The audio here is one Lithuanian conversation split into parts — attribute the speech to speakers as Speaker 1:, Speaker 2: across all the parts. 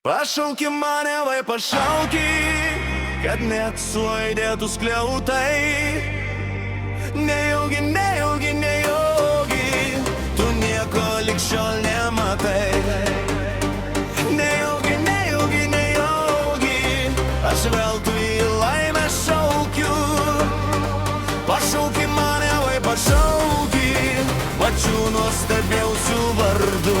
Speaker 1: Pašauki mane, vai pašauki, kad net suaidėtų skliautai. Nejaugi, nejaugi, nejaugi, tu nieko lig šiol nematai. Nejaugi, nejaugi, nejaugi, aš veltui į laimę šaukiu. Pašauki mane, vai pašauki, pačių nuostabiausių vardų.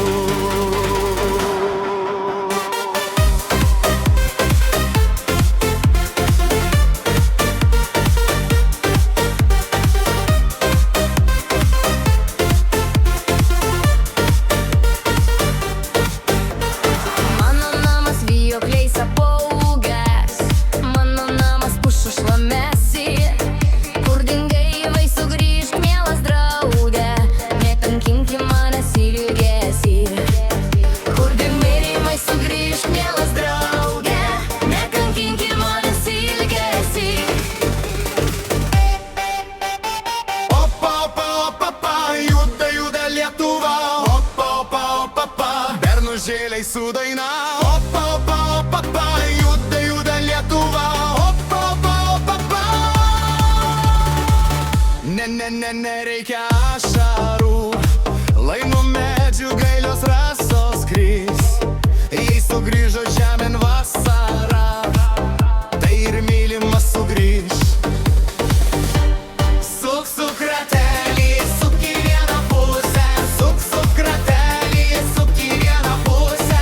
Speaker 2: Žėliai su daina, opa, opa, opa, opa, juda, juda Lietuva, opa, opa, opa, opa. Nereikia ašarų, lai nuo medžių gailios rasos kris. Jei sugrįžo žemėn vasara, tai ir mylimas sugrįž. Suk, suk ratelį, suk į vieną pusę, suk, suk ratelį, suk į vieną pusę.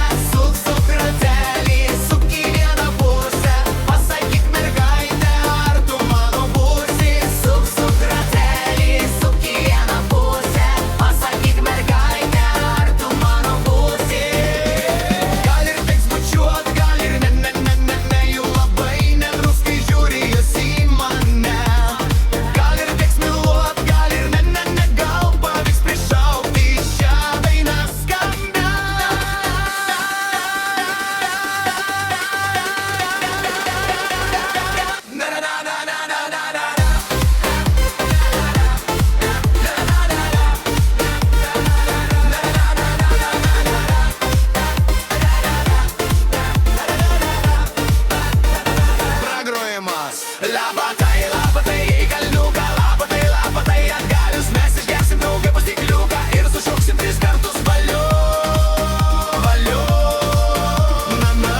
Speaker 2: Lapatai, lapatai, jei kalniuką, lapatai, lapatai, atgalius mes išgersim drauge po stikliuką ir sušauksim 3 kartus valiu, valiu, na, na,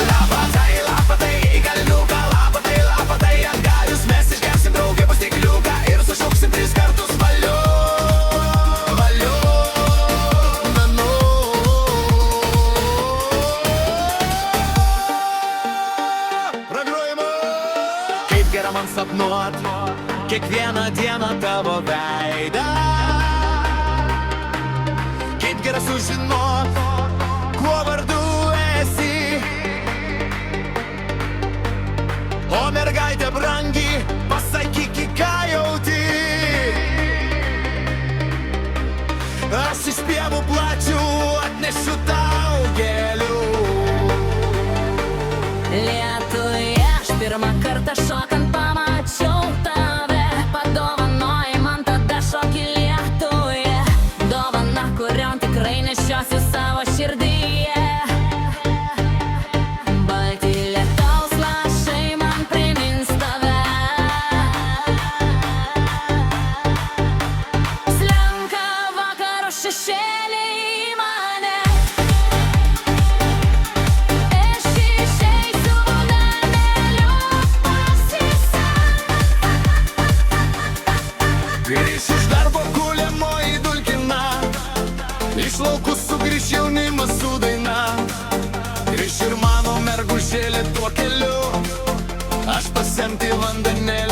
Speaker 2: Lapatai, lapatai, jei kalniuką, lapatai, lapatai, atgalius mes išgersim drauge po stikliuką ir sušauksim 3 kartus valiu, valiu, na, na. Kaip gera man sapnuot kiekvieną dieną tavo veidą. Kaip gera sužinot, kuo vardu esi. O mergaitė brangi, pasakyk, ką jauti. Aš iš pievų plačių atnešiu tau gėlių.
Speaker 3: Lietuje aš pirmą kartą šokant pamačiau tave. Padovanojai man tada šokį Lietuje. Dovana, kurion tikrai nešiosiu savo širdyje. Balti lietaus lašai man primins tave. Slenka vakaro šešėliai į mane.
Speaker 2: Grįš iš darbo kuliamoji dulkina, iš laukų sugrįš jaunimas su daina. Grįš ir mano mergužėlė tuo keliu, aš pasemti vandenėlį.